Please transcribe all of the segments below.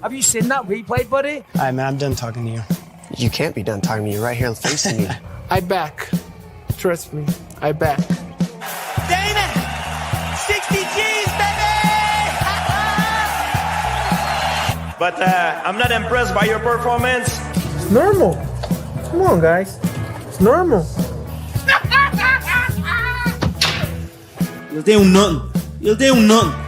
Have you seen that replay, buddy? All right, man, I'm done talking to you. You can't be done talking to me. You're right here facing me. I back. Trust me, I back. Damon! 60 G's, baby! But I'm not impressed by your performance. It's normal. Come on, guys. It's normal. You'll do nothing. You'll do nothing.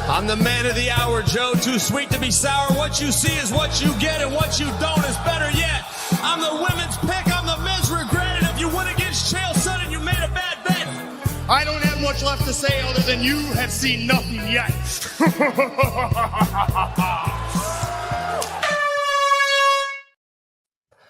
I'm the man of the hour, Joe. Too sweet to be sour. What you see is what you get, and what you don't is better yet. I'm the women's pick. I'm the men's regret. And if you win against Chael Sonnen, you made a bad bet. I don't have much left to say other than you have seen nothing yet.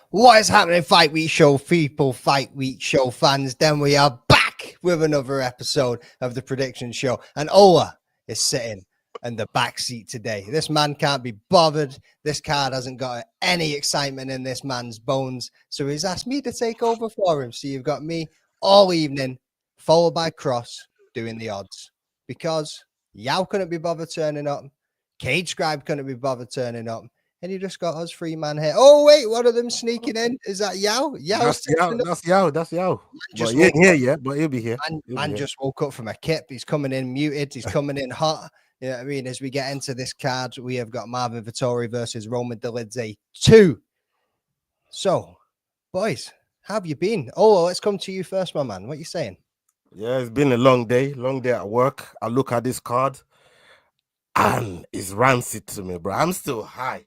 What is happening, Fight Week Show people, Fight Week Show fans? Then we are back with another episode of the prediction show. And Ola is sitting in the back seat today. This man can't be bothered. This card hasn't got any excitement in this man's bones. So he's asked me to take over for him. So you've got me all evening, followed by Cross, doing the odds. Because Yao couldn't be bothered turning up. Cage Scribe couldn't be bothered turning up. And you just got us three man here. Oh, wait, one of them sneaking in. Is that Yao? That's Yao. But he ain't here yet, but he'll be here. Man just woke up from a kip. He's coming in muted. He's coming in hot. You know what I mean? As we get into this card, we have got Marvin Vettori versus Roman Dolidze 2. So, boys, how have you been? Oh, let's come to you first, my man. What are you saying? Yeah, it's been a long day at work. I look at this card and it's rancid to me, bro. I'm still high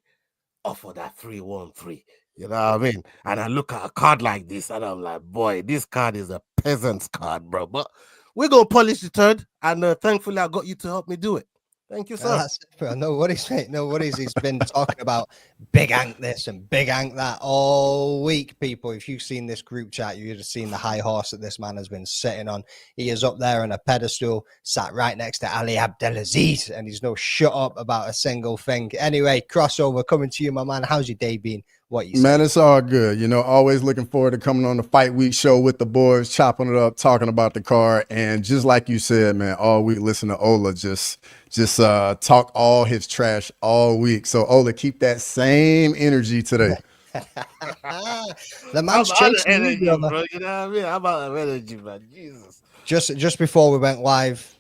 off of that 3-1-3. You know what I mean? And I look at a card like this and I'm like, boy, this card is a peasant's card, bro. But we're going to polish the turd. And thankfully, I got you to help me do it. Thank you, sir. That's it, bro. No worries, mate. No worries. He's been talking about big Ank this and big Ank that all week, people. If you've seen this group chat, you'd have seen the high horse that this man has been sitting on. He is up there on a pedestal, sat right next to Ali Abdelaziz, and he's no shut up about a single thing. Anyway, crossover coming to you, my man. How's your day been? What you Man, it's all good. You know, always looking forward to coming on the Fight Week show with the boys, chopping it up, talking about the card. And just like you said, man, all week, listen to Ola just talk all his trash all week. So, Ola, keep that same energy today. The man's chasing energy, bro. You know what I mean? I'm out of energy, man. Jesus. Just before we went live,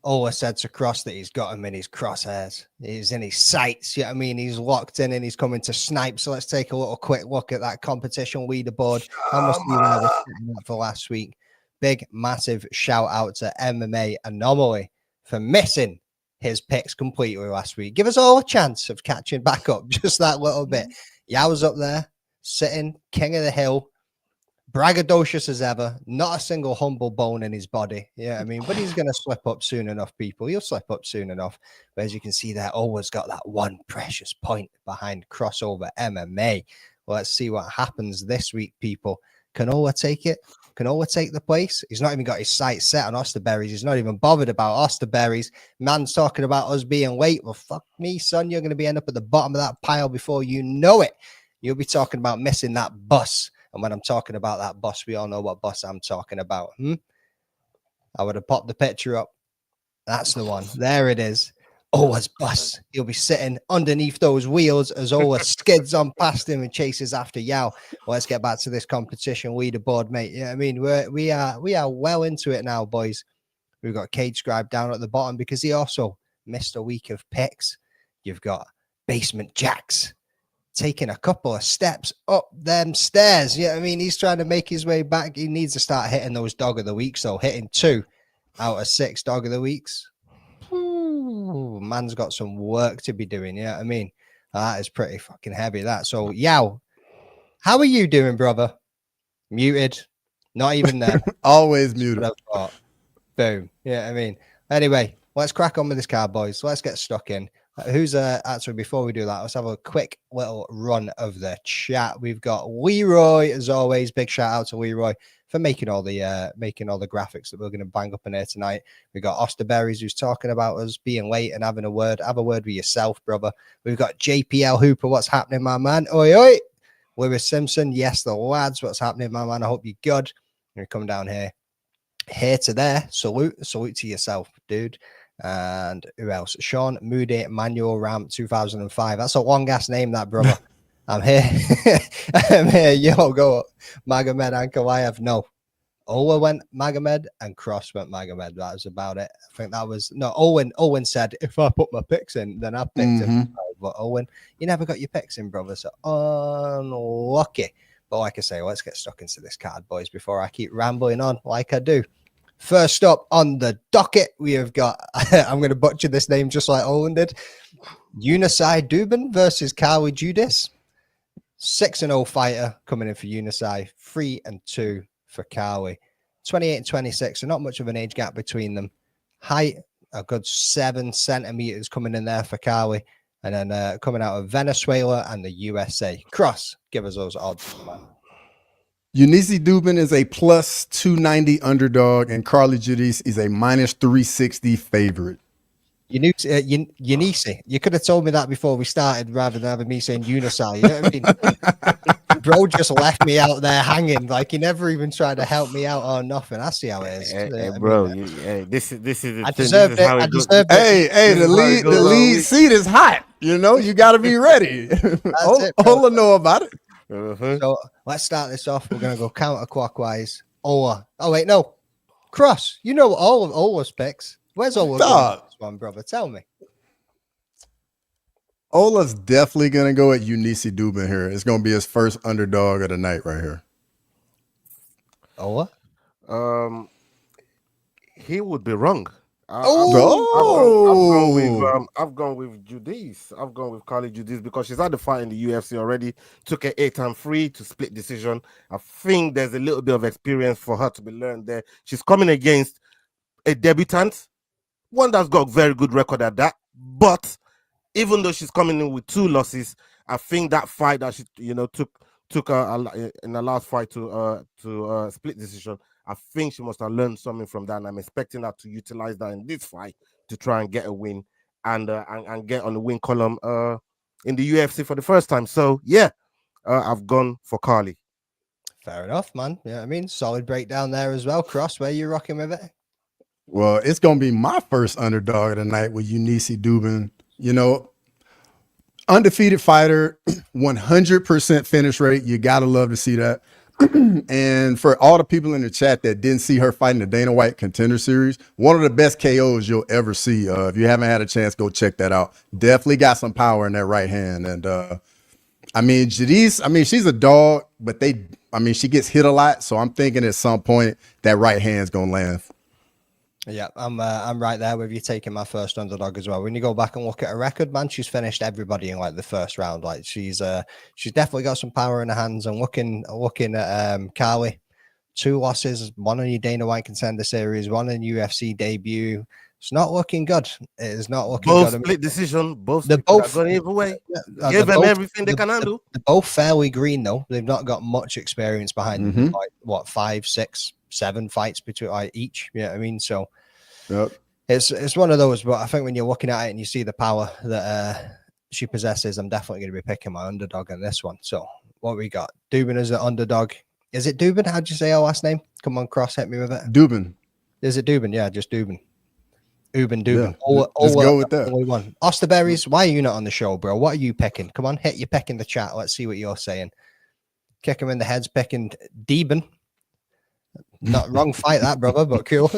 Ola said to Cross that he's got him in his crosshairs. He's in his sights. You know what I mean? He's locked in and he's coming to snipe. So let's take a little quick look at that competition leaderboard. How much you were setting up for last week? Big, massive shout out to MMA Anomaly for missing his picks completely last week. Give us all a chance of catching back up just that little bit. Yao's up there, sitting, king of the hill, braggadocious as ever, not a single humble bone in his body. Yeah, I mean, but he's going to slip up soon enough, people. He'll slip up soon enough. But as you can see there, always got that one precious point behind crossover MMA. Well, let's see what happens this week, people. Can Ola take it? Can Ola take the place? He's not even got his sights set on Osterberries. He's not even bothered about Osterberries. Man's talking about us being late. Well, fuck me, son. You're going to be end up at the bottom of that pile before you know it. You'll be talking about missing that bus. And when I'm talking about that bus, we all know what bus I'm talking about. I would have popped the picture up. That's the one. There it is. Ola's bus. He'll be sitting underneath those wheels as Ola skids on past him and chases after Yao. Well, let's get back to this competition leaderboard, mate. Yeah, I mean, we are well into it now, boys. We've got Cage Scribe down at the bottom because he also missed a week of picks. You've got Basement Jacks taking a couple of steps up them stairs. Yeah, I mean, he's trying to make his way back. He needs to start hitting those dog of the weeks, though. Hitting 2 out of 6 dog of the weeks. Ooh, man's got some work to be doing. Yeah, I mean, that is pretty fucking heavy, that. So, Yao, how are you doing, brother? Muted. Not even there. Always muted. Boom. Yeah, I mean, anyway, let's crack on with this card, boys. Let's get stuck in. Who's actually, before we do that, let's have a quick little run of the chat. We've got Leroy, as always. Big shout out to Leroy for making all the graphics that we're going to bang up in here tonight. We got Osterberries, who's talking about us being late and having a word. Have a word with yourself, brother. We've got JPL Hooper. What's happening, my man? Oi, oi. Lewis Simpson. Yes, the lads. What's happening, my man? I hope you're good. You're going to come down here to there. Salute to yourself, dude. And who else? Sean Moody, Manuel Ram, 2005. That's a long ass name, that, brother. I'm here. I'm here. Yo, go. Magomed Ankalaev. No. Ola went Magomed and Cross went Magomed. That was about it. I think that was no Owen. Owen said, if I put my picks in, then I picked him. But Owen, you never got your picks in, brother. So unlucky. But like I say, let's get stuck into this card, boys, before I keep rambling on like I do. First up on the docket, we have got, I'm going to butcher this name just like Owen did, Yuneisy Duben versus Carli Judice. 6-0 fighter coming in for Yuneisy, 3-2 for Carli. 28 and 26, so not much of an age gap between them. Height, a good 7 centimeters coming in there for Carli. And then coming out of Venezuela and the USA. Cross, give us those odds, man. Yuneisy Duben is a plus 290 underdog, and Carli Judice is a minus 360 favorite. Yuneisy. You could have told me that before we started rather than having me saying Yuneisy. You know what I mean? Bro just left me out there hanging. Like, he never even tried to help me out or nothing. I see how it is. Hey, bro, this is the I thing. deserved it. I deserved it. Hey, the lead seat is hot. You know, you got to be ready. Ola know about it. So let's start this off. We're going to go counterclockwise. Ola. Oh, wait, no. Cross. You know all of Ola's picks. Where's Ola going this one, brother? Tell me. Ola's definitely going to go at Yuneisy Duben here. It's going to be his first underdog of the night right here. Ola? He would be wrong. I've gone with Judice. I've gone with Carli Judice because she's had the fight in the UFC already. Took an 8-3 to split decision. I think there's a little bit of experience for her to be learned there. She's coming against a debutant, one that's got a very good record at that. But even though she's coming in with 2 losses, I think that fight that she took in the last fight to split decision, I think she must have learned something from that, and I'm expecting her to utilize that in this fight to try and get a win and get on the win column in the UFC for the first time. So yeah, I've gone for Carli. Fair enough, man. Yeah, I mean, solid breakdown there as well. Cross, where you rocking with it? Well, it's going to be my first underdog of the night with Yuneisy Duben. You know, undefeated fighter, 100% finish rate. You got to love to see that. And for all the people in the chat that didn't see her fighting the Dana White Contender Series, one of the best KOs you'll ever see. If you haven't had a chance, go check that out. Definitely got some power in that right hand. And I mean, Judice, I mean, she's a dog, but she gets hit a lot. So I'm thinking at some point that right hand's gonna land. Yeah, I'm right there with you, taking my first underdog as well. When you go back and look at her record, man, she's finished everybody in like the first round. Like she's definitely got some power in her hands. And looking at Carli, 2 losses, 1 on your Dana White Contender Series, 1 in UFC debut. It's not looking good. It is not looking good. Both split decision. Both going either way. Give them everything they can handle. They're both fairly green though. They've not got much experience behind them. Like what, 5, 6, 7 fights between each. Yeah, you know what I mean, so yep. It's one of those. But I think when you're looking at it and you see the power that she possesses, I'm definitely going to be picking my underdog on this one. So what we got? Duben as the underdog. Is it Duben? How'd you say her last name? Come on, Cross, hit me with it. Duben. Is it Duben? Yeah, just Duben. Duben. Yeah, let's go with that. One. Osterberries, why are you not on the show, bro? What are you picking? Come on, hit your pick in the chat. Let's see what you're saying. Kick him in the heads, picking Duben. Not wrong fight that, brother, but cool.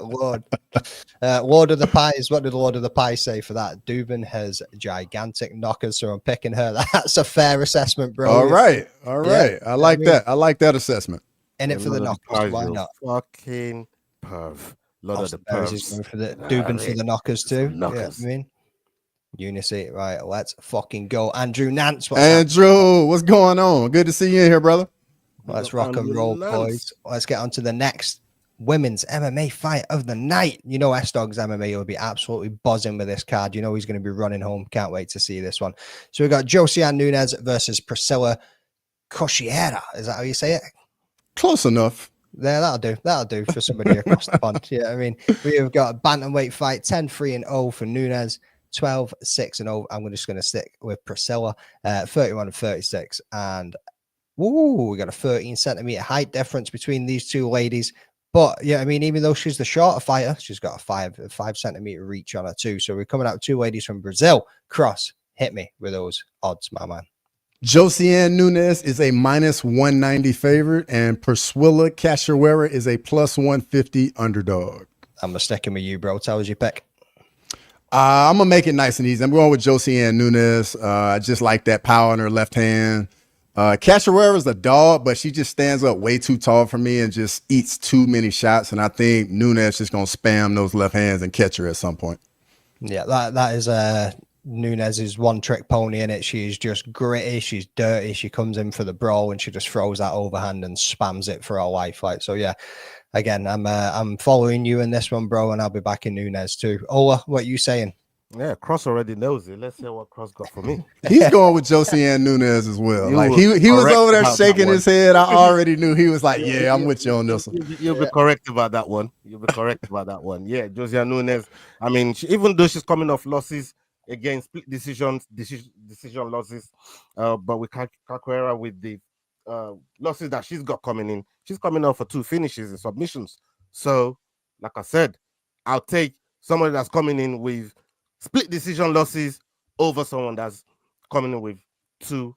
Lord of the Pies. What did Lord of the Pies say for that? Duben has gigantic knockers, so I'm picking her. That's a fair assessment, bro. All right. Yeah, I like that. I like that assessment. In it for the knockers. Why not? Fucking perv. Lord of the Pervs. For the Duben for the knockers too. Knockers. Yeah, I mean, Yuneisy. Right, let's fucking go. Andrew Nance. What's going on? Good to see you in here, brother. Let's rock and roll, boys. Let's get on to the next women's MMA fight of the night. You know, S-Dogs MMA will be absolutely buzzing with this card. You know, he's going to be running home. Can't wait to see this one. So we got Josiane Nunes versus Priscila Cachoeira. Is that how you say it? Close enough. Yeah, that'll do for somebody across the pond. Yeah, I mean, we have got a bantamweight fight, 10-3-0 for Nunes, 12-6-0. I'm just going to stick with Priscila, 31-36. And we got a 13 centimeter height difference between these two ladies. But yeah, I mean, even though she's the shorter fighter, she's got a 5 centimeter reach on her too. So we're coming out 2 ladies from Brazil. Cross, hit me with those odds, my man. Josiane Nunes is a -190 favorite, and Priscila Cachoeira is a +150 underdog. I'm sticking with you, bro. Tell us your pick. I'm gonna make it nice and easy. I'm going with Josiane Nunes. I just like that power in her left hand. Cachoeira is a dog, but she just stands up way too tall for me and just eats too many shots. And I think Nunes just gonna spam those left hands and catch her at some point. Yeah, that is Nunes's one-trick pony in it. She's just gritty. She's dirty. She comes in for the brawl and she just throws that overhand and spams it for her life. Like, so yeah, again, I'm following you in this one, bro, and I'll be back in Nunes too. Ola, what you saying? Yeah, Cross already knows it. Let's hear what Cross got for me. He's going with Josiane Nunes as well. Like he was over there shaking his head. I already knew he was like, yeah, I'm with you on this one. You'll be correct about that one. You'll be correct about that one. Yeah, Josiane Nunes. I mean, even though she's coming off losses again, split decision losses, but with Cachoeira with the losses that she's got coming in, she's coming off for 2 finishes and submissions. So, like I said, I'll take somebody that's coming in with split decision losses over someone that's coming in with 2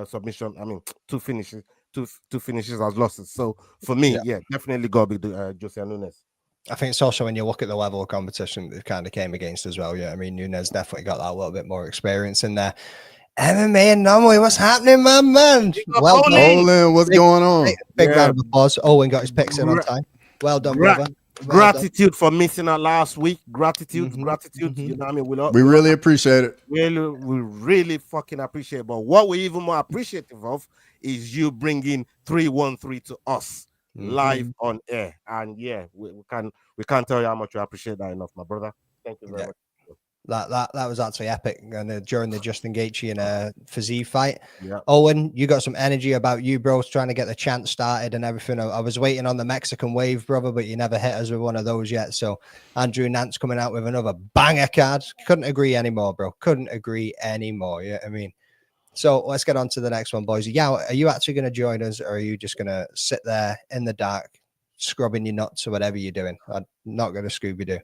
submission. I mean, 2 finishes, two finishes as losses. So for me, yeah definitely got to be Josiane Nunes. I think it's also when you look at the level of competition that kind of came against as well. Yeah, I mean, Nunes definitely got that little bit more experience in there. MMA anomaly, what's happening, my man? Well done. Olin, what's going on? Big round of applause. Owen got his picks in on time. Well done, brother. Gratitude for missing out last week. Gratitude. You know what I mean? We really appreciate it. We really fucking appreciate it. But what we're even more appreciative of is you bringing 313 to us live on air. And yeah, we can't tell you how much we appreciate that enough, my brother. Thank you very much. That was actually epic. And during the Justin Gaethje and Fiziev fight, yeah. Owen, you got some energy about you, bros, trying to get the chant started and everything. I was waiting on the Mexican wave, brother, but you never hit us with one of those yet. So Andrew Nance coming out with another banger card. Couldn't agree anymore, bro. Couldn't agree anymore. Yeah, I mean, so let's get on to the next one, boys. Yeah, are you actually going to join us, or are you just going to sit there in the dark, scrubbing your nuts or whatever you're doing? I'm not going to Scooby-Doo.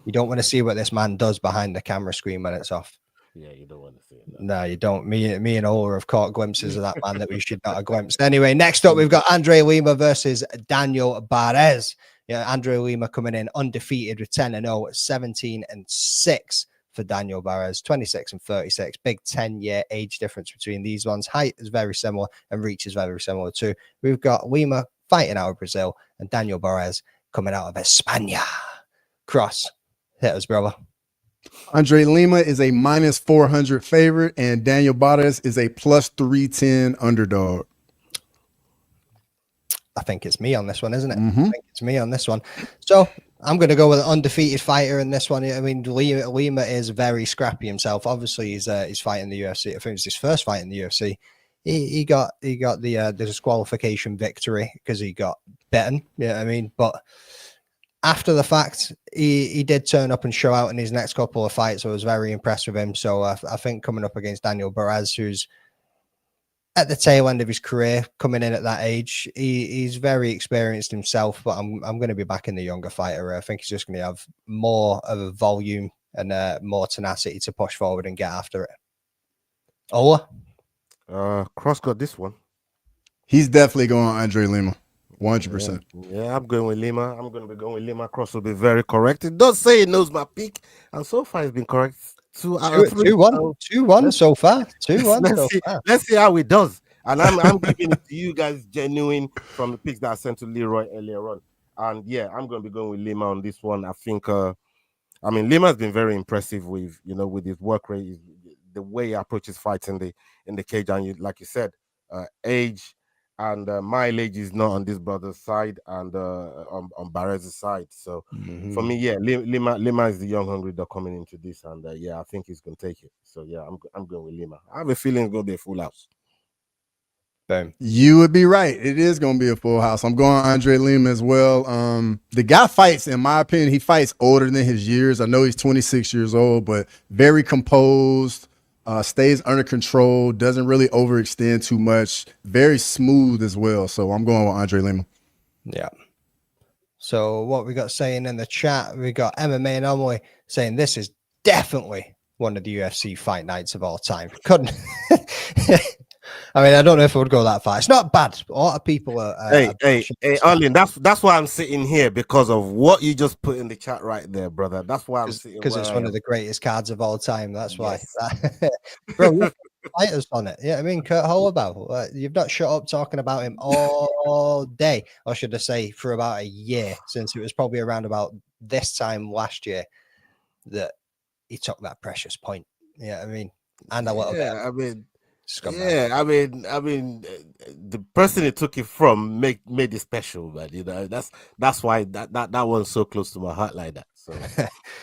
You don't want to see what this man does behind the camera screen when it's off. Yeah, you don't want to see it. No, you don't. Me and Ola have caught glimpses of that man that we should not have glimpsed. Anyway, next up, we've got Andre Lima versus Daniel Barez. Yeah, Andre Lima coming in undefeated with 10-0, 17-6 for Daniel Barez, 26-36. Big 10-year age difference between these ones. Height is very similar and reach is very similar too. We've got Lima fighting out of Brazil and Daniel Barez coming out of España. Cross, hit us, brother. Andre Lima is a -400 favorite, and Daniel Barez is a +310 underdog. I think it's me on this one, isn't it? Mm-hmm. I think it's me on this one. So I'm going to go with an undefeated fighter in this one. I mean, Lima is very scrappy himself. Obviously, he's fighting the UFC. I think it was his first fight in the UFC. He got the disqualification victory because he got bitten. Yeah, I mean, but after the fact, he did turn up and show out in his next couple of fights. I was very impressed with him. So I think coming up against Daniel Barez, who's at the tail end of his career, coming in at that age, he's very experienced himself. But I'm going to be back in the younger fighter. I think he's just going to have more of a volume and more tenacity to push forward and get after it. Ola? Cross got this one. He's definitely going Andre Lima. 100%. Yeah, I'm going with Lima. I'm going to be going with Lima. Cross will be very correct. It does say it knows my pick, and so far it's been correct. 2 out of 3. 2-1 so far. 2-1 so far. Let's see how it does. And I'm giving it to you guys genuine from the picks that I sent to Leroy earlier on. And yeah, I'm going to be going with Lima on this one. I think, I mean, Lima has been very impressive with, with his work rate, the way he approaches fights in the cage. And like you said, age and mileage is not on this brother's side and on Barez's side. So for me, yeah, Lima is the young hungry dog coming into this, and yeah, I think he's gonna take it. So yeah, I'm going with Lima. I have a feeling it's gonna be a full house. Boom. You would be right. It is gonna be a full house. I'm going Andre Lima as well. The guy fights, in my opinion, he fights older than his years. I know he's 26 years old, but very composed. Stays under control, doesn't really overextend too much, very smooth as well. So I'm going with Andre Lima. Yeah. So what we got saying in the chat, we got MMA Anomaly saying this is definitely one of the UFC fight nights of all time. Couldn't. I mean, I don't know if it would go that far. It's not bad. A lot of people are. Hey, Arlen, that's why I'm sitting here, because of what you just put in the chat right there, brother. That's why I'm sitting. Because it's one of the greatest cards of all time. That's why. Yes. Bro, fighters on it. Yeah, I mean, Kurt Holobaugh. You've not shut up talking about him all day, or should I say, for about a year, since it was probably around about this time last year that he took that precious point. Yeah, I mean, and a little bit. I mean. Scumbag. Yeah, I mean, the person it took it from made it special, man. You know, that's why that one's so close to my heart like that. So,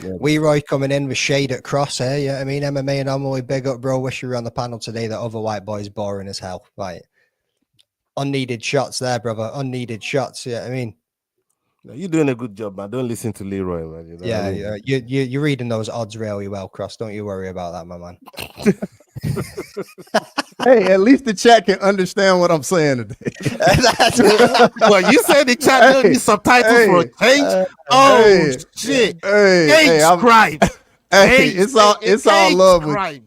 yeah. Leroy coming in with shade at crosshair. Yeah, I mean, MMA Anomaly, big up, bro. Wish you were on the panel today. That other white boy's boring as hell. Right, unneeded shots there, brother. Unneeded shots. Yeah, I mean, you're doing a good job, man. Don't listen to Leroy, man. You know yeah, what I mean? you're reading those odds really well, Cross. Don't you worry about that, my man. Hey, at least the chat can understand what I'm saying today. Well, you said the chat don't need subtitles for a change. Shit! Hey, subscribe. Hey, it's all love with.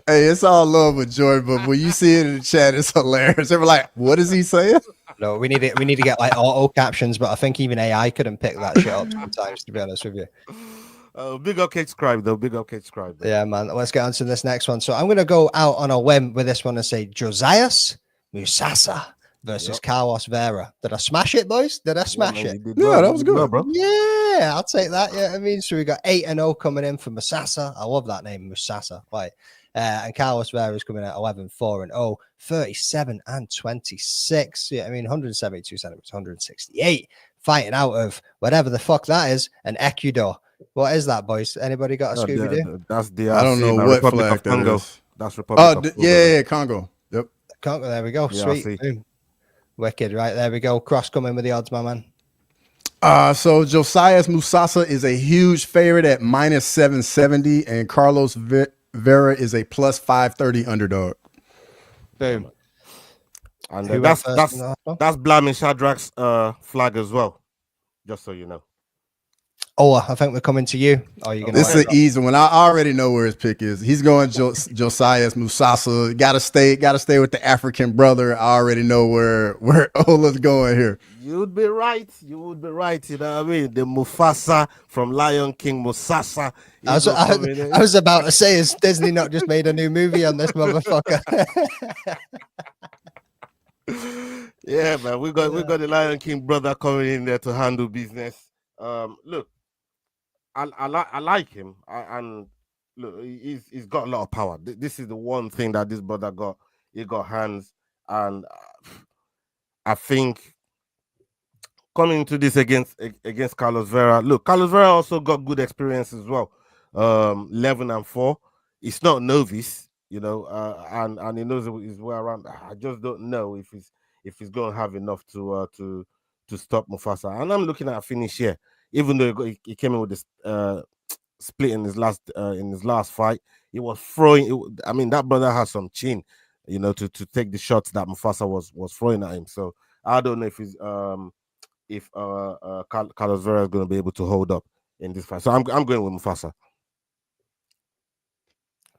Hey, it's all love with Joy, but when you see it in the chat, it's hilarious. They were like, "What is he saying?" No, we need to get like auto captions, but I think even AI couldn't pick that shit up sometimes. To be honest with you. Big up Kate Scribe though. Big up Kate Scribe. Yeah, man. Let's get on to this next one. So I'm going to go out on a whim with this one and say Josias Musasa versus Carlos Vera. Did I smash it, boys? Did I smash it? Yeah, that was good, bro. Yeah, I'll take that. Yeah, I mean, so we got 8-0 coming in for Musasa. I love that name, Musasa. Right. And Carlos Vera is coming at 11-4-0, 37-26. Yeah, I mean, 172 centimeters, 168. Fighting out of whatever the fuck that is, an Ecuador. What is that, boys? Anybody got a Scooby-Doo? That's the I don't know what Republic flag of Congo. that is. That's Republic of Congo. Yeah, Congo. Yep. Congo, there we go. Yeah, Sweet. Boom. Wicked, right? There we go. Cross coming with the odds, my man. So Josias Musasa is a huge favorite at -770, and Carlos Vera is a +530 underdog. Boom. And that's blaming Shadrach's flag as well, just so you know. Ola, I think we're coming to you. Oh, you're gonna. This is an easy one. I already know where his pick is. He's going Josias Musasa. Got to stay with the African brother. I already know where Ola's going here. You would be right. You would be right. You know what I mean? The Mufasa from Lion King, Musasa. I was about to say, is Disney not just made a new movie on this motherfucker? Yeah, man. We got the Lion King brother coming in there to handle business. Look, I like him, and look, he's got a lot of power. This is the one thing that this brother got. He got hands, and I think coming into this against Carlos Vera. Look, Carlos Vera also got good experience as well. 11-4. He's not novice, you know, and he knows his way around. I just don't know if he's going to have enough to stop Mufasa. And I'm looking at a finish here. Even though he came in with this split in his last fight, he was throwing. I mean, that brother has some chin, you know, to take the shots that Mufasa was throwing at him. So I don't know if Carlos Vera is going to be able to hold up in this fight. So I'm going with Mufasa.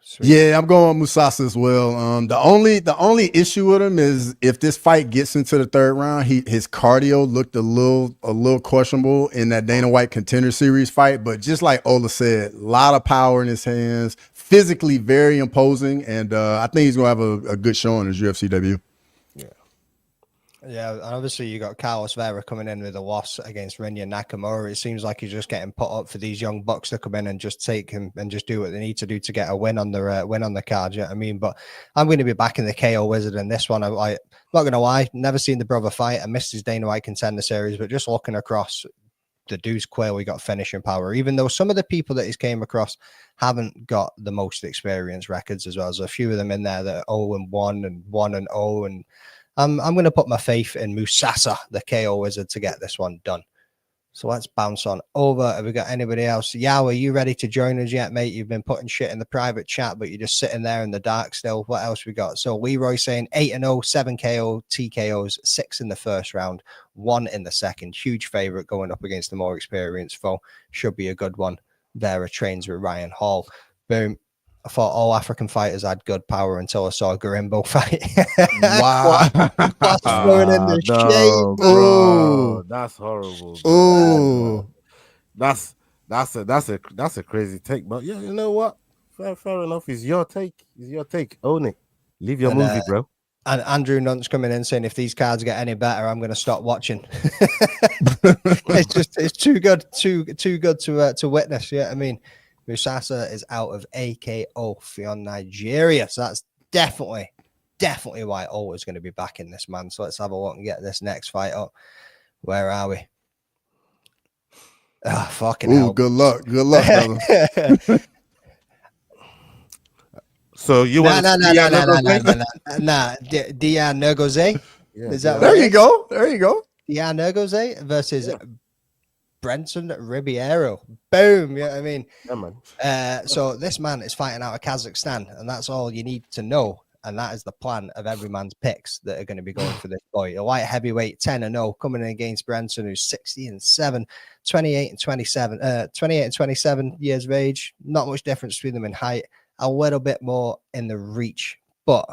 Sweet. Yeah, I'm going with Musasa as well. The only issue with him is if this fight gets into the third round, his cardio looked a little questionable in that Dana White Contender Series fight. But just like Ola said, a lot of power in his hands, physically very imposing, and I think he's gonna have a good showing in his UFC debut. Yeah, and obviously you got Carlos Vera coming in with a loss against Rinya Nakamura. It seems like he's just getting put up for these young bucks to come in and just take him and just do what they need to do to get a win on the card. You know what I mean? But I'm going to be backing the KO Wizard in this one. I'm not going to lie, never seen the brother fight. I missed his Dana White Contender Series, but just looking across, the dude's clearly got finishing power. Even though some of the people that he's came across haven't got the most experience records as well. There's a few of them in there that are 0-1 and 1-0 and I'm going to put my faith in Musasa, the KO Wizard, to get this one done. So let's bounce on over. Have we got anybody else? Yao, are you ready to join us yet, mate? You've been putting shit in the private chat, but you're just sitting there in the dark still. What else we got? So Leroy saying 8-0, 7 KO, TKOs, 6 in the first round, 1 in the second. Huge favorite going up against the more experienced foe. Should be a good one. Vera trains with Ryan Hall. Boom. I thought all African fighters had good power until I saw a Garimbo fight. Wow. What's throwing in the shade, bro. That's horrible. Bro. Ooh. That's a crazy take. But yeah, you know what? Fair enough. It's your take. It's your take. Own it. Leave your movie, bro. And Andrew Nunt's coming in saying if these cards get any better, I'm going to stop watching. It's too good to witness. Yeah, I mean, Musasa is out of AKO for Nigeria, so that's definitely why always going to be back in this, man. So let's have a look and get this next fight up. Where are we? Oh, fucking hell. Good luck, brother. So you want Diyar Nurgozhay? Is that there? You go. Diyar Nurgozhay versus Brendson Ribeiro. Boom. Yeah, I mean, so this man is fighting out of Kazakhstan, and that's all you need to know. And that is the plan of every man's picks that are going to be going for this boy. A light heavyweight 10-0 coming in against Brendson, who's 60-7, 28 and 27 years of age. Not much difference between them in height. A little bit more in the reach, but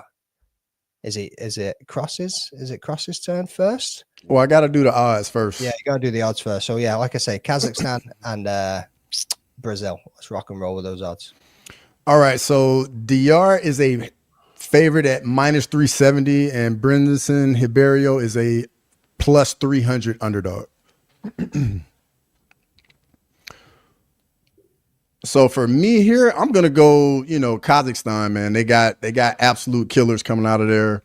is it Cross's? Is it Cross's turn first? Well, I got to do the odds first. Yeah, you got to do the odds first. So yeah, like I say, Kazakhstan and Brazil. Let's rock and roll with those odds. All right, so Diyar is a favorite at -370, and Brendson Ribeiro is a +300 underdog. So for me here, I'm gonna go, Kazakhstan, man. They got absolute killers coming out of there.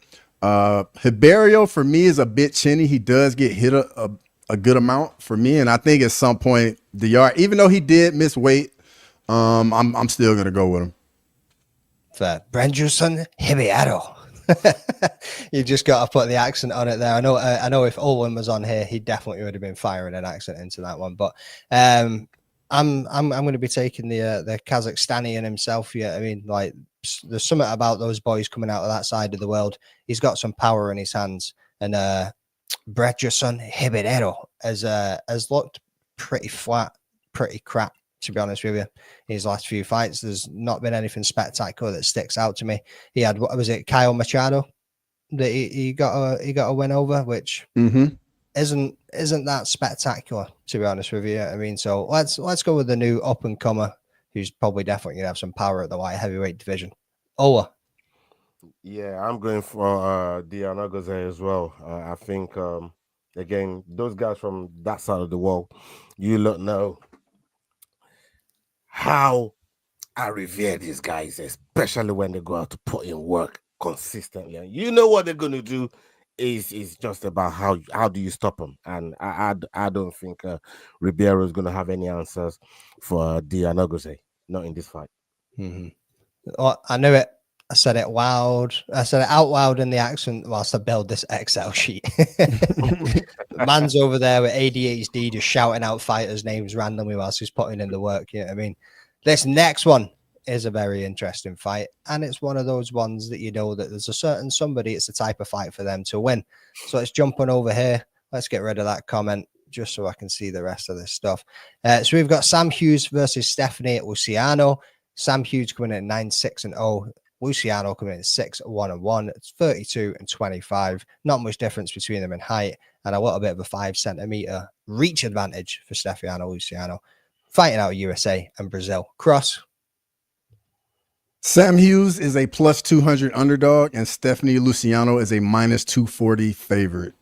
Ribeiro for me is a bit chinny. He does get hit a good amount for me, and I think at some point Diyar, even though he did miss weight, I'm still gonna go with him. For Brendson Ribeiro. You just got to put the accent on it there. I know if Owen was on here, he definitely would have been firing an accent into that one. But I'm going to be taking the Kazakhstani in himself. Yeah, I mean, like there's something about those boys coming out of that side of the world. He's got some power in his hands, and Brendson Ribeiro has looked pretty flat, pretty crap, to be honest with you. His last few fights, there's not been anything spectacular that sticks out to me. He had, what was it, Kyle Machado that he got a win over, which isn't that spectacular, to be honest with you. I mean, so let's go with the new up and comer, who's probably definitely gonna have some power at the light heavyweight division. Ola. Yeah, I'm going for Diyar Nurgozhay as well. I think again, those guys from that side of the world, you don't know how I revere these guys, especially when they go out to put in work consistently. And you know what they're going to do is just about how do you stop them. And I don't think Ribeiro is going to have any answers for Diyar Nurgozhay, not in this fight. Oh, I knew it. I said it loud. I said it out loud in the accent whilst I build this Excel sheet. Man's over there with ADHD just shouting out fighters' names randomly whilst he's putting in the work. Yeah, I mean, this next one is a very interesting fight, and it's one of those ones that you know that there's a certain somebody, it's the type of fight for them to win. So let's jump on over here. Let's get rid of that comment just so I can see the rest of this stuff. So we've got Sam Hughes versus Stephanie Luciano. Sam Hughes coming in at 9-6-0. Luciano coming in at 6-1-1. It's 32-25. Not much difference between them in height, and a little bit of a 5 centimeter reach advantage for Stephano Luciano. Fighting out of USA and Brazil. Cross. Sam Hughes is a +200 underdog, and Stephanie Luciano is a -240 favorite.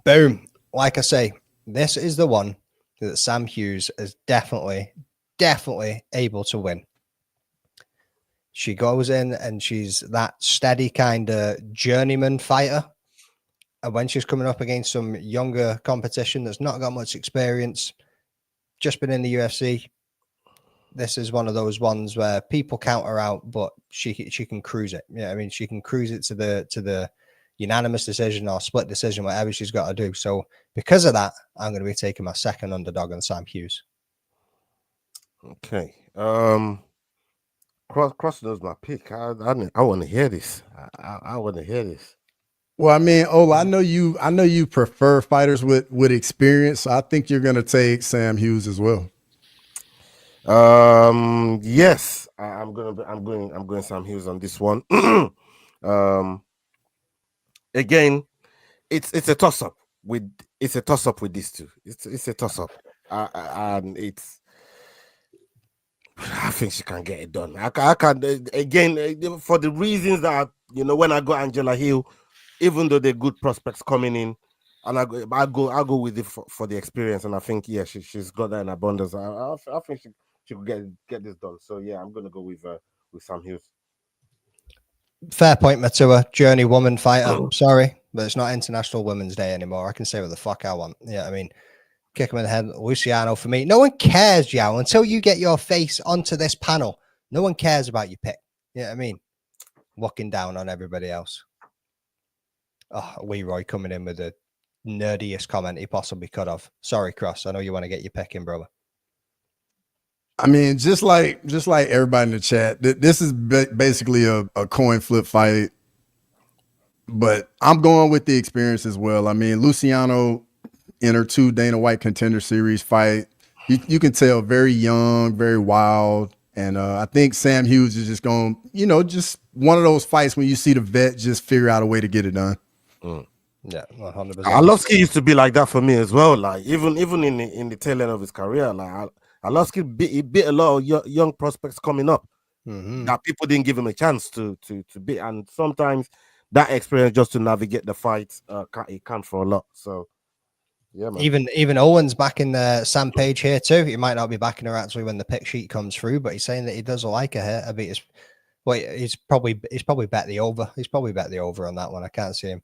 Boom. Like I say, this is the one that Sam Hughes is definitely able to win. She goes in and she's that steady kind of journeyman fighter. And when she's coming up against some younger competition that's not got much experience, just been in the UFC, this is one of those ones where people count her out, but she can cruise it. Yeah, I mean, she can cruise it to the unanimous decision or split decision, whatever she's got to do. So because of that, I'm going to be taking my second underdog on Sam Hughes. Okay. Cross knows my pick. I want to hear this. I want to hear this. Well, I mean, Ola, I know you prefer fighters with experience. So I think you're gonna take Sam Hughes as well. Yes, I'm going Sam Hughes on this one. Again, it's a toss up with these two. It's a toss up, and I think she can get it done. I can again for the reasons that when I got Angela Hill, even though they're good prospects coming in, and I go with it for the experience, and I think she's got that in abundance. I think she could get this done. So yeah, I'm gonna go with Sam Hughes. Fair point, Matua. Journey woman fighter. Sorry, but it's not International Women's Day anymore. I can say what the fuck I want. Yeah, I mean, kick him in the head. Luciano for me. No one cares, Yao, until you get your face onto this panel. No one cares about your pick. Yeah, I mean, looking down on everybody else. Oh, Leroy coming in with the nerdiest comment he possibly could have. Sorry, Cross. I know you want to get your pick in, brother. I mean, just like everybody in the chat, this is basically a coin flip fight, but I'm going with the experience as well. I mean, Luciano in her 2 Dana White Contender Series fight, you can tell very young, very wild, and I think Sam Hughes is just going, just one of those fights when you see the vet just figure out a way to get it done. Yeah, 100%. Arlovsky used to be like that for me as well. Like even in the tail end of his career, like Arlovsky bit a lot of young prospects coming up that people didn't give him a chance to beat, and sometimes that experience just to navigate the fights it counts for a lot. So yeah, man. Even Owen's backing Sam Page here too. He might not be backing her actually when the pick sheet comes through, but he's saying that he does like her here. I mean, he's probably bet the over. He's probably bet the over on that one. I can't see him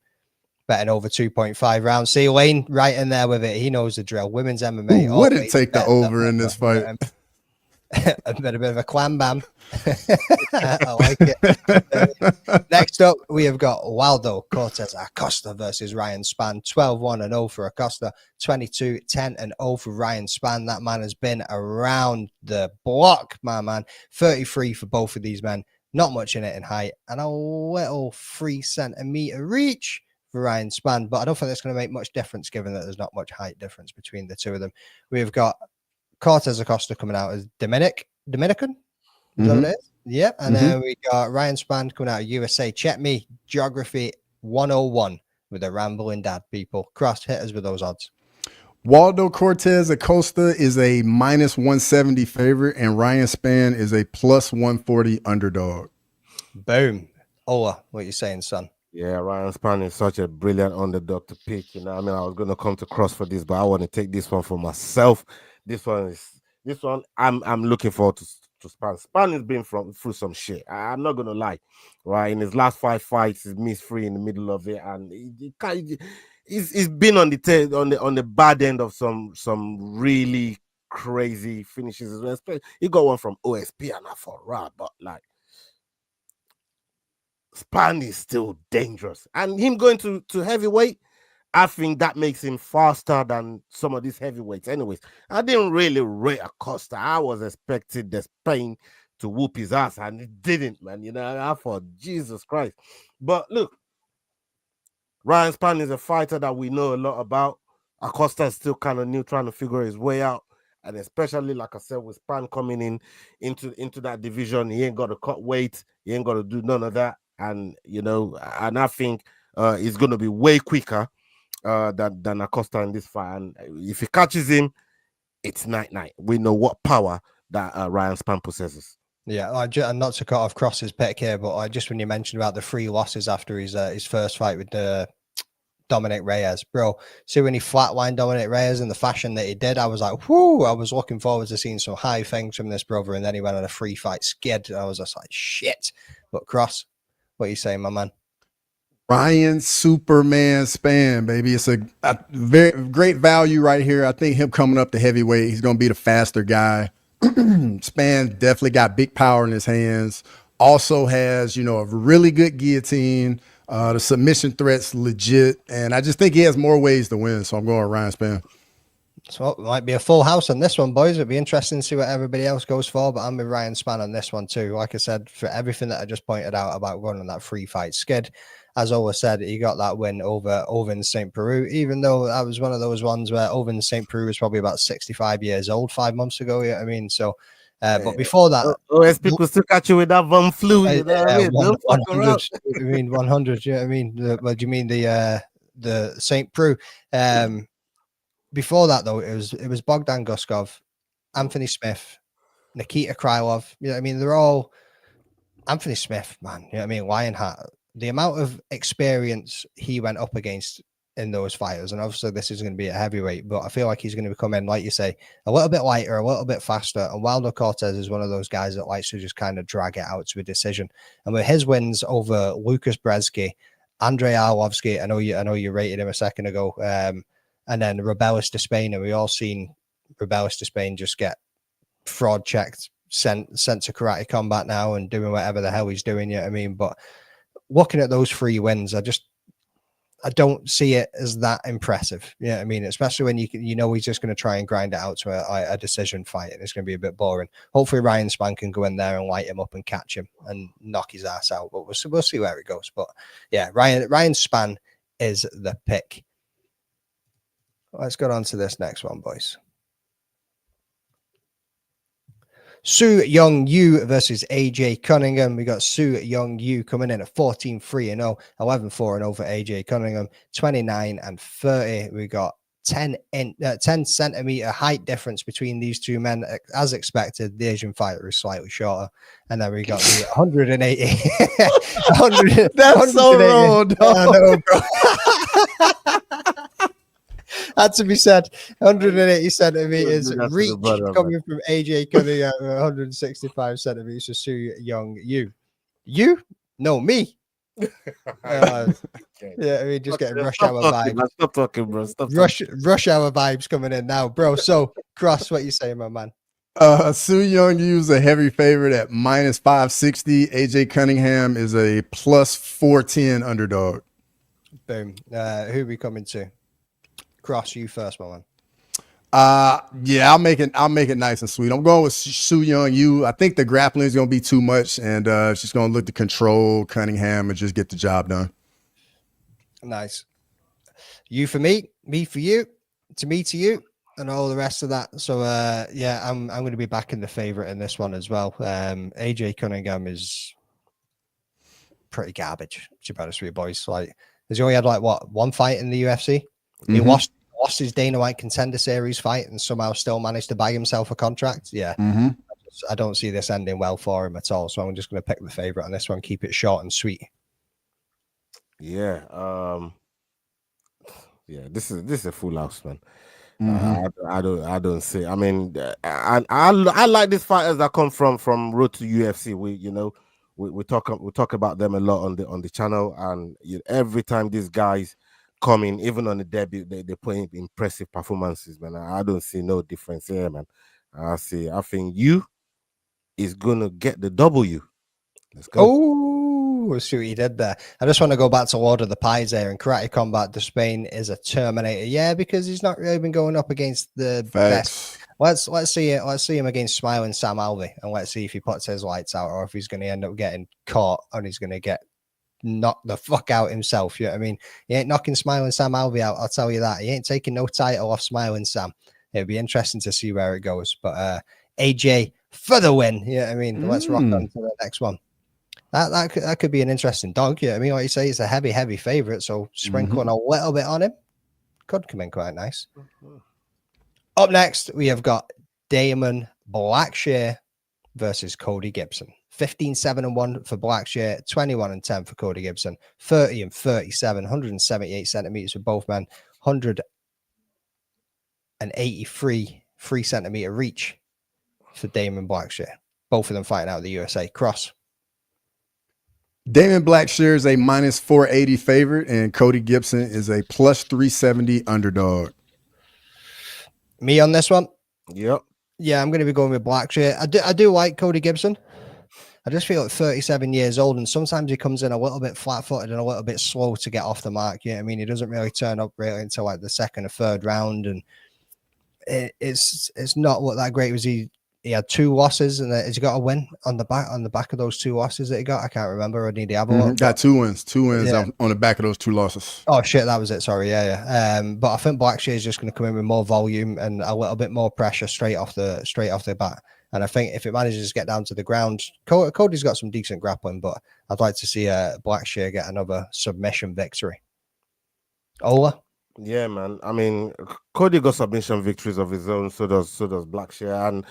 betting over 2.5 rounds. See Wayne right in there with it. He knows the drill. Women's MMA. Who wouldn't take the over in this fight? a bit of a clam bam. I like it. Next up, we have got Waldo Cortes-Acosta versus Ryan Spann. 12-1-0 for Acosta, 22-10-0 for Ryan Spann. That man has been around the block, my man. 33 for both of these men. Not much in it in height, and a little 3 centimeter reach for Ryan Spann, but I don't think that's going to make much difference given that there's not much height difference between the two of them. We've got Cortes-Acosta coming out as Dominican. Is that what it is? Yeah. And then we got Ryan Spann coming out of USA. Check me, Geography 101 with a rambling dad, people. Cross hitters with those odds. Waldo Cortes-Acosta is a -170 favorite, and Ryan Spann is a +140 underdog. Boom. Ola, what you saying, son? Yeah, Ryan Spann is such a brilliant underdog to pick. I mean, I was going to come to Cross for this, but I want to take this one for myself. This one I'm looking forward to Spann. Spann has been through some shit. I'm not going to lie, right? In his last 5 fights, he's missed 3 in the middle of it, and he's been on the bad end of some really crazy finishes as well. He got one from OSP and I thought, right, but like, Spann is still dangerous, and him going to heavyweight, I think that makes him faster than some of these heavyweights. Anyways, I didn't really rate Acosta. I was expecting the Spain to whoop his ass, and it didn't, man. I thought, Jesus Christ. But look, Ryan Spann is a fighter that we know a lot about. Acosta is still kind of new, trying to figure his way out, and especially, like I said, with Spann coming into that division, he ain't got to cut weight, he ain't got to do none of that. And and I think he's going to be way quicker than Acosta in this fight. And if he catches him, it's night. We know what power that Ryan Spann possesses. Yeah, and not to cut off Cross's pick here, but just when you mentioned about the 3 losses after his first fight with Dominic Reyes, bro. See when he flatlined Dominic Reyes in the fashion that he did, I was like, whoo! I was looking forward to seeing some high things from this brother, and then he went on a 3-fight skid. I was just like, shit. But Cross, what are you saying, my man? Ryan Superman Spann, baby. It's a very great value right here. I think him coming up to heavyweight, he's going to be the faster guy. Spann definitely got big power in his hands. Also has, a really good guillotine. The submission threat's legit, and I just think he has more ways to win. So I'm going Ryan Spann. So it might be a full house on this one, boys. It'd be interesting to see what everybody else goes for, but I'm with Ryan Spann on this one too. Like I said, for everything that I just pointed out about running that free fight skid, as always said, he got that win over Ovin St. Peru, even though that was one of those ones where Ovin St. Peru was probably about 65 years old 5 months ago. You know what I mean? So, but before that, yes, people still catch you with that one flu. You know what I mean? 100. I mean 100. You know what I mean? What do you mean the St. Peru? Before that, though, it was Bogdan Guskov, Anthony Smith, Nikita Krylov. You know what I mean? They're all Anthony Smith, man. You know what I mean? Lionheart. The amount of experience he went up against in those fighters, and obviously this is going to be a heavyweight, but I feel like he's going to come in, like you say, a little bit lighter, a little bit faster. And Waldo Cortes is one of those guys that likes to just kind of drag it out to a decision. And with his wins over Lucas Brzeski, Andrei Arlovsky, I know you rated him a second ago. And then Rebellis to Spain, and we all seen Rebellis to Spain just get fraud checked, sent to karate combat now and doing whatever the hell he's doing. You know what I mean? But looking at those 3 wins, I don't see it as that impressive. You know what I mean? Especially when you know he's just going to try and grind it out to a decision fight, and it's going to be a bit boring. Hopefully Ryan Spann can go in there and light him up and catch him and knock his ass out. But we'll see where it goes. But yeah, Ryan Spann is the pick. Let's go on to this next one, boys. Su Young Yu versus AJ Cunningham. We got Su Young Yu coming in at 14-3-0, 11-4-0 for AJ Cunningham, 29-30. We got 10 centimeter height difference between these two men. As expected, the Asian fighter is slightly shorter. And then we got the 180. 100, That's so wrong, dog. I know, bro. Had to be said. 180 centimeters reach coming from AJ Cunningham, 165 centimeters to Su Young Yu. You? No, me. Yeah, I mean, just getting rush hour vibes. Stop talking, bro. Stop rush hour vibes coming in now, bro. So, Cross, what you saying, my man? Su Young Yu's a heavy favorite at -560. AJ Cunningham is a +410 underdog. Boom. Who are we coming to? Cross, you first, my man. Yeah, I'll make it nice and sweet. I'm going with Su Young Yu. I think the grappling is going to be too much, and it's just going to look to control Cunningham and just get the job done. Nice. You for me for you, to me to you, and all the rest of that. So yeah, I'm going to be backing the favorite in this one as well. AJ Cunningham is pretty garbage, to be honest with you, boys. Like, has he only had like one fight in the UFC? He lost his Dana White Contender Series fight and somehow still managed to buy himself a contract. Yeah. I don't see this ending well for him at all. So I'm just going to pick the favorite on this one. Keep it short and sweet. Yeah. Yeah. This is a full house, man. I don't see. I mean, I like these fighters that come from Road to UFC. We talk about them a lot on the channel, and every time these guys come in, even on the debut, they put in impressive performances, man. I don't see no difference here, man. I think you is gonna get the W. Let's go. Oh, see what he did there. I just want to go back to Lord of the Pies there. In Karate Combat, the Spain is a Terminator. Yeah, because he's not really been going up against the best. Let's see him against Smiling Sam Alvey, and let's see if he puts his lights out or if he's going to end up getting caught and he's going to get knocked the fuck out himself. You know what I mean? He ain't knocking Smiling Sam Alvey out, I'll tell you that. He ain't taking no title off Smiling Sam. It'd be interesting to see where it goes. But AJ for the win. You know what I mean? Let's rock on to the next one. That could be an interesting dog. Yeah, I mean, like you say, it's a heavy favorite, so sprinkling a little bit on him could come in quite nice. Up next, we have got Damon Blackshear versus Cody Gibson. 15-7-1 for Blackshear, 21-10 for Cody Gibson, 30-37, 178 centimeters for both men, 183 3-centimeter reach for Damon Blackshear. Both of them fighting out of the USA. Cross. Damon Blackshear is a -480 favorite, and Cody Gibson is a +370 underdog. Me on this one? Yep. Yeah, I'm going to be going with Blackshear. I do like Cody Gibson. I just feel like 37 years old, and sometimes he comes in a little bit flat-footed and a little bit slow to get off the mark. You know what I mean? He doesn't really turn up really until like the second or third round, and it's not looked that great. He had 2 losses, and has he got a win on the back of those 2 losses that he got? I can't remember. I need to have a look. Got 2 wins on the back of those 2 losses. Oh shit, that was it. Sorry, yeah. But I think Blackshear is just going to come in with more volume and a little bit more pressure straight off the bat. And I think if it manages to get down to the ground, Cody's got some decent grappling, but I'd like to see Blackshear get another submission victory. Ola. Yeah, man. I mean, Cody got submission victories of his own. So does Blackshear, and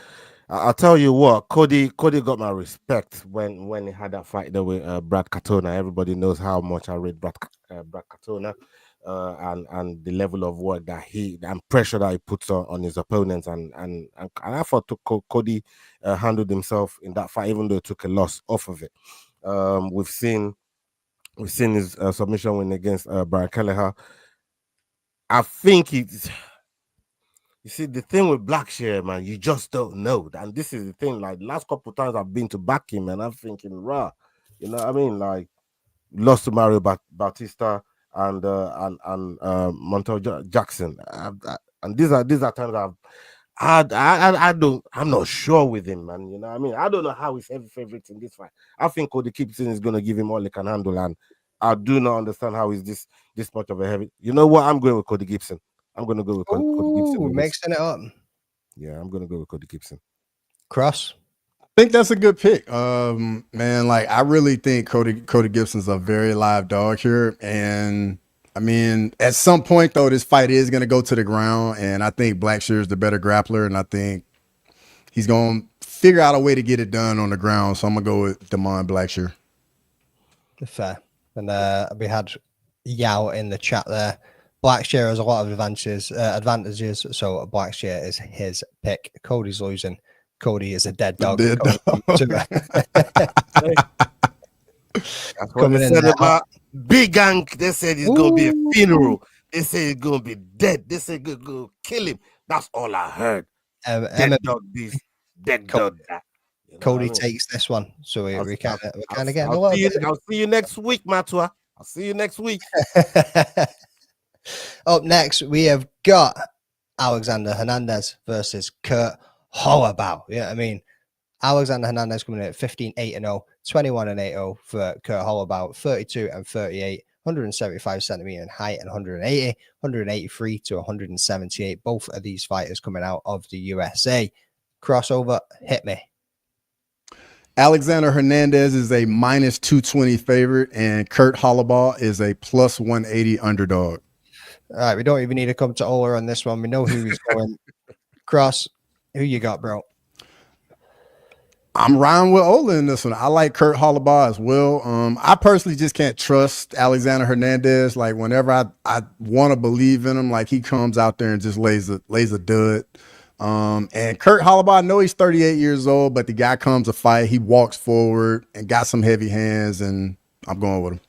I'll tell you what, Cody got my respect when he had that fight there with Brad Katona. Everybody knows how much I rate Brad Katona, and the level of work that and pressure that he puts on his opponents, and I thought Cody handled himself in that fight, even though he took a loss off of it. We've seen his submission win against Barry Kelleher. I think it's. You see, the thing with Blackshear, man, you just don't know. And this is the thing, like, last couple of times I've been to back him, and I'm thinking, rah, you know what I mean? Like, lost to Mario Bautista and Montel Jackson. And these are times I'm not sure with him, man. You know what I mean? I don't know how he's heavy favorite in this fight. I think Cody Gibson is going to give him all he can handle, and I do not understand how he's this much of a heavy. You know what? I'm going with Cody Gibson. I'm going to go with Cody Gibson. Mixing it up. Yeah, I'm going to go with Cody Gibson. Cross. I think that's a good pick. Man, like, I really think Cody Gibson's a very live dog here. And, I mean, at some point, though, this fight is going to go to the ground. And I think Blackshear is the better grappler. And I think he's going to figure out a way to get it done on the ground. So I'm going to go with Damon Blackshear. Fair. And we had Yao in the chat there. Blackshear has a lot of advantages, so Blackshear is his pick. Cody's losing. Cody is a dead dog. That's what they said about Big Gang. They said it's going to be a funeral. They say he's going to be dead. They say going to kill him. That's all I heard. Dead dog this, dead dog that. You know Cody takes this one, so we kind of getting a little bit. I'll see you next week, Matua. I'll see you next week. Up next, we have got Alexander Hernandez versus Kurt Holobaugh. Yeah, I mean, Alexander Hernandez coming in at 15-8-0, 21-8-0 for Kurt Holobaugh, 32-38, 175 centimeter in height and 183 to 178. Both of these fighters coming out of the USA. Crossover, hit me. Alexander Hernandez is a minus 220 favorite, and Kurt Holobaugh is a plus 180 underdog. All right, we don't even need to come to Ola on this one. We know who he's going. Cross, who you got, bro? I'm riding with Ola in this one. I like Kurt Holobaugh as well. I personally just can't trust Alexander Hernandez. Like, whenever I want to believe in him, like, he comes out there and just lays a dud. And Kurt Holobaugh, I know he's 38 years old, but the guy comes to fight. He walks forward and got some heavy hands, and I'm going with him.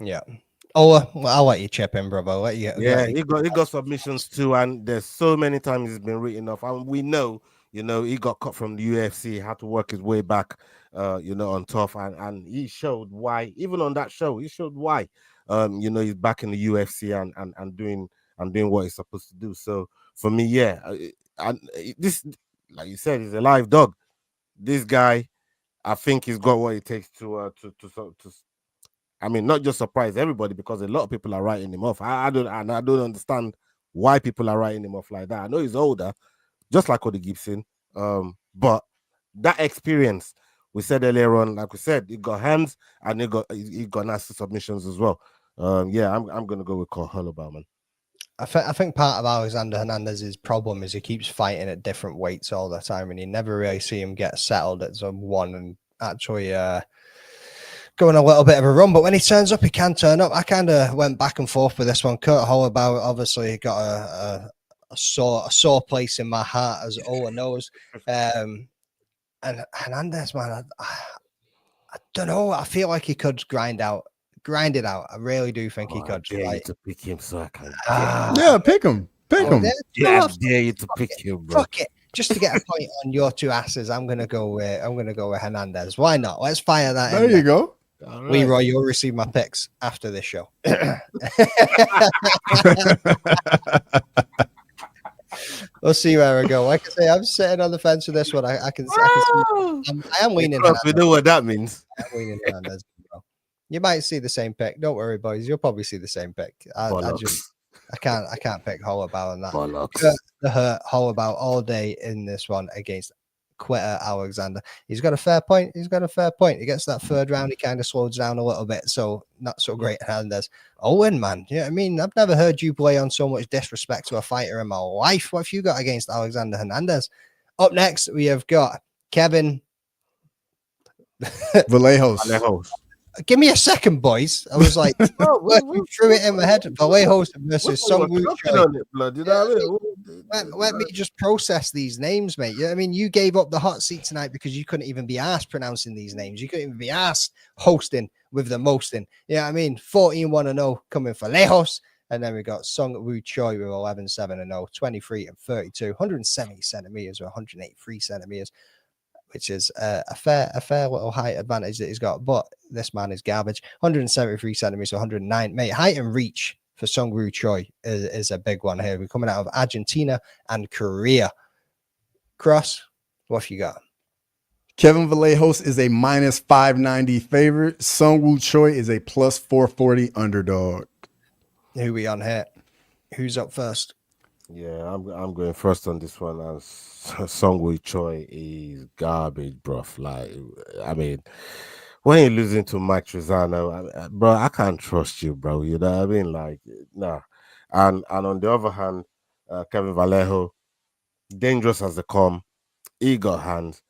Yeah. Ola, I'll let you chip in, brother. He got submissions too, and there's so many times he's been written off. And we know, you know, he got cut from the UFC, had to work his way back, on tough, and he showed why. Even on that show, he showed why. He's back in the UFC and doing what he's supposed to do. So for me, yeah, and this, like you said, he's a live dog. This guy, I think he's got what it takes to I mean, not just surprise everybody, because a lot of people are writing him off. I don't understand why people are writing him off like that. I know he's older, just like Cody Gibson, but that experience, we said earlier on, like we said, he got hands and he got nasty submissions as well. I'm gonna go with Holobaugh, man. I think part of Alexander Hernandez's problem is he keeps fighting at different weights all the time, and you never really see him get settled at zone one and actually going a little bit of a run. But when he turns up, he can turn up. I kind of went back and forth with this one. Kurt Holobaugh obviously got a sore place in my heart, as Ola knows. And Hernandez, man, I don't know. I feel like he could grind it out. I really do think he could. I dare you to pick him, so I can. Yeah, pick him. Pick him. Yeah, I dare you to pick him, bro. Fuck it. Just to get a point on your two asses, I'm gonna go with Hernandez. Why not? Let's fire that. There you go. Right. Leroy, you'll receive my picks after this show. We'll see where I go. Like I say, I'm sitting on the fence with this one. I am leaning. We know what that means. I'm leaning Hernandez. You might see the same pick. Don't worry, boys. You'll probably see the same pick. I can't pick Holobaugh on that. The hurt Holobaugh all day in this one against Quitter Alexander. He's got a fair point. He gets that third round. He kind of slows down a little bit. So not so great Hernandez. Owen, man. You know what I mean? I've never heard you play on so much disrespect to a fighter in my life. What have you got against Alexander Hernandez? Up next, we have got Kevin Vallejos. Give me a second, boys. I was like, working through it in my head. Vallejos versus Song Woo Choi. Let me just process these names, mate. You know what I mean? You gave up the hot seat tonight because you couldn't even be asked pronouncing these names. You couldn't even be asked hosting with the mosting. You know what I mean? 14-1-0 coming for Lejos. And then we got Song Woo Choi with 11-7-0, 23 and 32, 170 centimeters or 183 centimeters. Which is a fair little height advantage that he's got. But this man is garbage. 173 centimeters, 109. Mate, height and reach for Song Woo Choi is a big one here. We're coming out of Argentina and Korea. Cross, what have you got? Kevin Vallejos is a minus 590 favorite. Song Woo Choi is a plus 440 underdog. Who we on here? Who's up first? Yeah, I'm going first on this one. As Song Woo Choi is garbage, bruv. Like, I mean, when you're losing to Mike Trizano, bro, I can't trust you, bro. You know what I mean? Like, nah. And on the other hand, Kevin Vallejo, dangerous as they come, he got hands.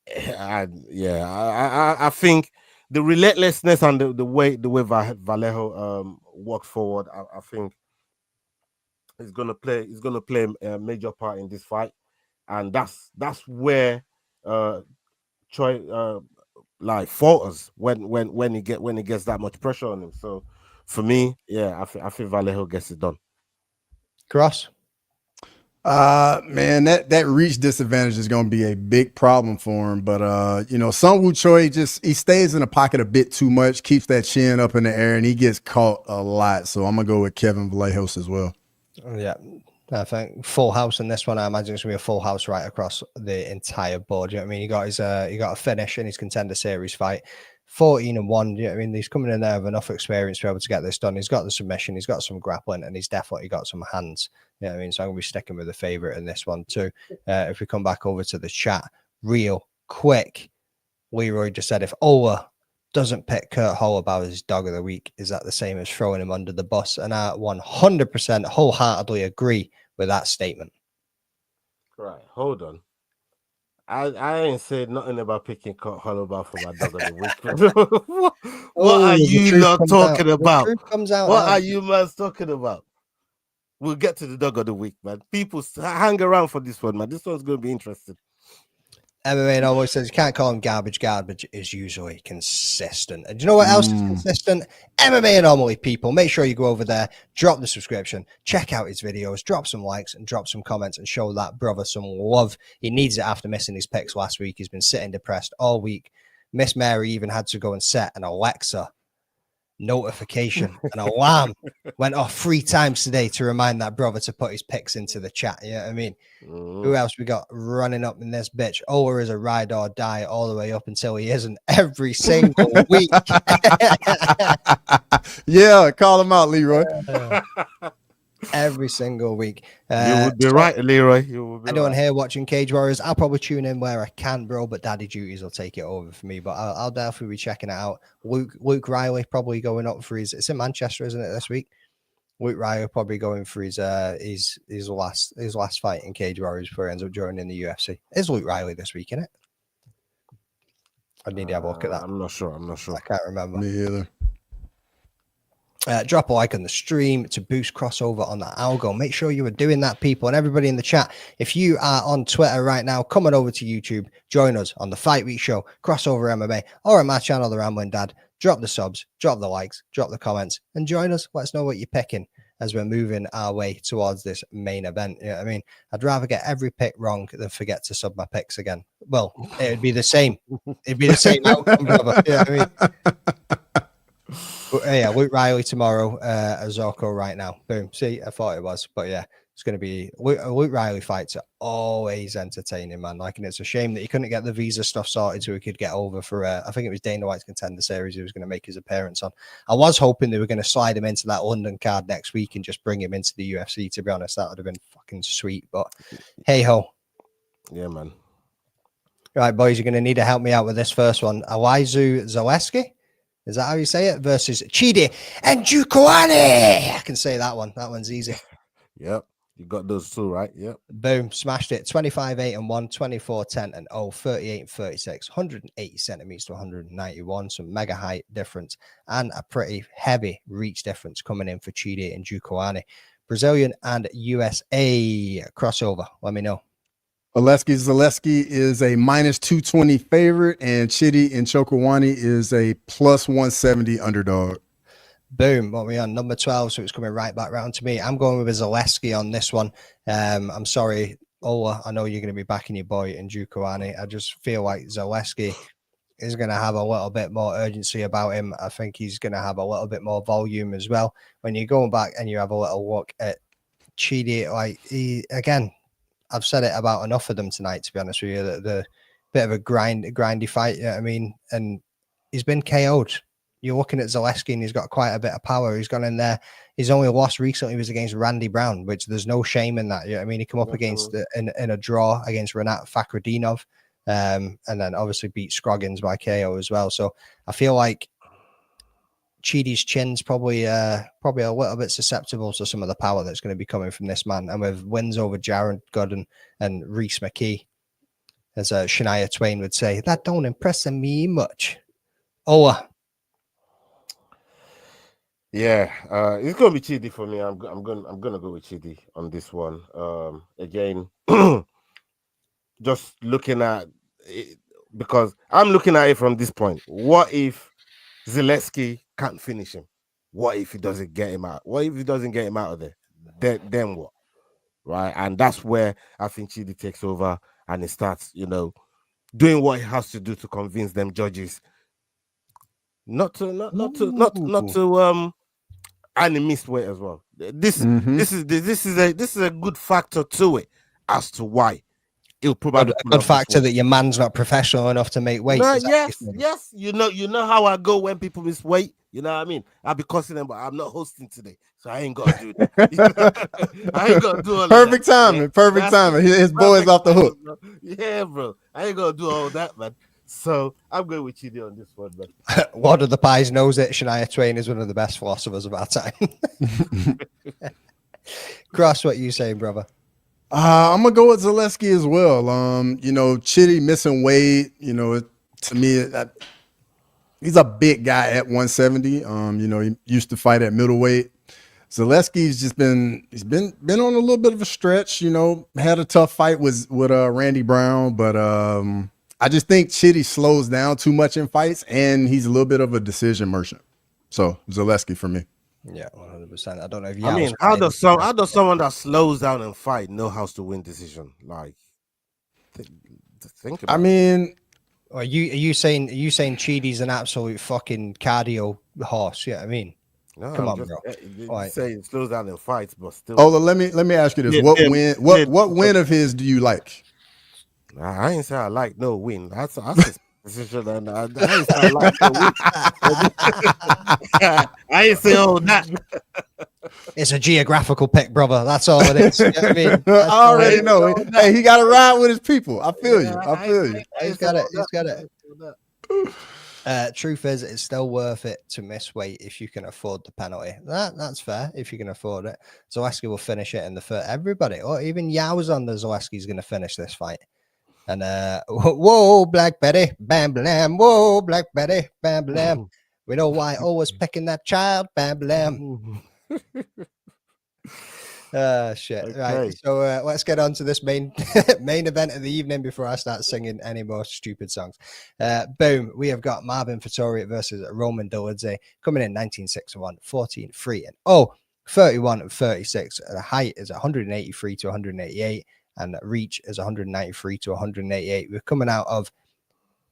And yeah, I think the relentlessness and the way Vallejo walked forward, I think. He's gonna play a major part in this fight, and that's where Choi like falters when he gets that much pressure on him. So for me, yeah, I think Vallejo gets it done. Cross. Man, that reach disadvantage is going to be a big problem for him. But Song Woo Choi he stays in the pocket a bit too much, keeps that chin up in the air, and he gets caught a lot. So I'm gonna go with Kevin Vallejos as well. Yeah, I think full house in this one. I imagine it's gonna be a full house right across the entire board. You know what I mean? He got a finish in his Contender Series fight, 14-1. You know what I mean? He's coming in there with enough experience to be able to get this done. He's got the submission, he's got some grappling, and he's definitely got some hands. You know what I mean? So I'm gonna be sticking with the favorite in this one too. If we come back over to the chat real quick, Leroy just said if Ola doesn't pick Kurt Holobaugh as his dog of the week, is that the same as throwing him under the bus? And I 100% wholeheartedly agree with that statement. Right, hold on. I ain't said nothing about picking Kurt Holobaugh for my dog of the week. What are you not talking about? What are you man talking about? We'll get to the dog of the week, man. People hang around for this one, man. This one's going to be interesting. MMA always says you can't call him garbage. Garbage is usually consistent. And do you know what else is consistent? MMA Anomaly, people. Make sure you go over there, drop the subscription, check out his videos, drop some likes and drop some comments and show that brother some love. He needs it after missing his picks last week. He's been sitting depressed all week. Miss Mary even had to go and set an Alexa notification. An alarm went off 3 times today to remind that brother to put his picks into the chat. You know what I mean? Who else we got running up in this bitch? Ola is a ride or die all the way up until he isn't every single week. Yeah, call him out, Leroy. Every single week. You would be right, Leroy. Anyone here watching Cage Warriors? I'll probably tune in where I can, bro, but daddy duties will take it over for me. But I'll definitely be checking it out. Luke Riley probably going up for it's in Manchester, isn't it, this week? Luke Riley probably going for his last fight in Cage Warriors before he ends up joining the UFC. Is Luke Riley this week, isn't it? I need to have a look at that. I'm not sure. I can't remember. Me either. Drop a like on the stream to boost crossover on the algo. Make sure you are doing that, people. And everybody in the chat, if you are on Twitter right now, come on over to YouTube. Join us on the Fight Week Show, Crossover MMA, or on my channel, The Rambling Dad. Drop the subs, drop the likes, drop the comments, and join us. Let us know what you're picking. as we're moving our way towards this main event. You know what I mean? I'd rather get every pick wrong than forget to sub my picks again. Well, it would be the same. It'd be the same outcome, brother. You know what I mean? But, yeah, Luke Riley tomorrow, Azoko right now. Boom. See, I thought it was, but yeah, it's going to be Luke Riley fights are always entertaining, man. Like, and it's a shame that he couldn't get the visa stuff sorted so he could get over for, I think it was Dana White's Contender Series he was going to make his appearance on. I was hoping they were going to slide him into that London card next week and just bring him into the UFC, to be honest. That would have been fucking sweet, but hey ho. Yeah, man. Right, boys, you're going to need to help me out with this first one. Alizu Zaleski? Is that how you say it? Versus Chidi and Jukoane. I can say that one. That one's easy. Yep. You got those two, right? Yep. Boom. Smashed it. 25-8-1, 24-10-0, 38-36, 180 centimeters to 191. Some mega height difference and a pretty heavy reach difference coming in for Chidi and Jukoane. Brazilian and USA crossover. Let me know. Zaleski is a -220 favorite, and Chidi and Chokwani is a +170 underdog. Boom. What are we on? Number 12. So it's coming right back round to me. I'm going with Zaleski on this one. I'm sorry, Ola. I know you're going to be backing your boy in Jukoane. I just feel like Zaleski is going to have a little bit more urgency about him. I think he's going to have a little bit more volume as well. When you're going back and you have a little look at Chidi, like again, I've said it about enough of them tonight, to be honest with you. The bit of a grindy fight, you know what I mean? And he's been KO'd. You're looking at Zaleski and he's got quite a bit of power. He's gone in there. His only loss recently was against Randy Brown, which there's no shame in that. You know what I mean? He come up against in a draw against Renat Fakhretdinov, and then obviously beat Scroggins by KO as well. So I feel like Chidi's chin's probably a little bit susceptible to some of the power that's going to be coming from this man. And with wins over Jared Gooden and Reese McKee, as Shania Twain would say, that don't impress me much. Ola. Yeah, it's gonna be Chidi for me. I'm gonna go with Chidi on this one. Again, just looking at it, because I'm looking at it from this point. What if Zaleski can't finish him? What if he doesn't get him out? What if he doesn't get him out of there? Then what? Right? And that's where I think Chidi takes over and he starts, doing what he has to do to convince them judges not to and he missed weight as well. This is a good factor to it as to why it'll probably a good factor that your man's not professional enough to make weight. No, yes. You know how I go when people miss weight. You know what I mean? I'll be cussing them, but I'm not hosting today, so I ain't gonna do that. I ain't gonna do all perfect that. timing. Perfect timing. His boy's off the hook. Bro. Yeah, bro. I ain't gonna do all that, man. So I'm going with Chidi on this one, man. One of the pies knows it. Shania Twain is one of the best philosophers of our time. Cross, what you saying, brother? I'm gonna go with Zaleski as well. Chidi missing weight. To me, he's a big guy at 170. He used to fight at middleweight. Zaleski's just been on a little bit of a stretch. Had a tough fight with Randy Brown, but I just think Chidi slows down too much in fights, and he's a little bit of a decision merchant. So Zaleski for me. Yeah, 100%. I don't know if how does someone that slows down and fight know how to win decision? Like, think about are you saying Chidi's an absolute fucking cardio horse? Yeah, I mean, no, come on, bro. Right. Say it slows down in fights, but still. Oh, let me ask you this: what win of his do you like? I ain't say I like no win. That's a decision, and I ain't say I like no win. I ain't say that. It's a geographical pick, brother. That's all it is. You know what I mean? I already know. Hey, he got to ride with his people. I feel you. He's got it. Truth is, it's still worth it to miss weight if you can afford the penalty. That's fair if you can afford it. Zaleski will finish it in the first. Everybody, or even Yow's on the Zaleski's going to finish this fight. And whoa, Black Betty, bam blam. Whoa, Black Betty, bam blam. We know why always picking that child, bam blam. Shit. Okay. Right. So let's get on to this main event of the evening before I start singing any more stupid songs. Boom. We have got Marvin Vettori versus Roman Dolidze coming in 19-6-1, 14-3-0. 31 and 36. The height is 183 to 188, and reach is 193 to 188. We're coming out of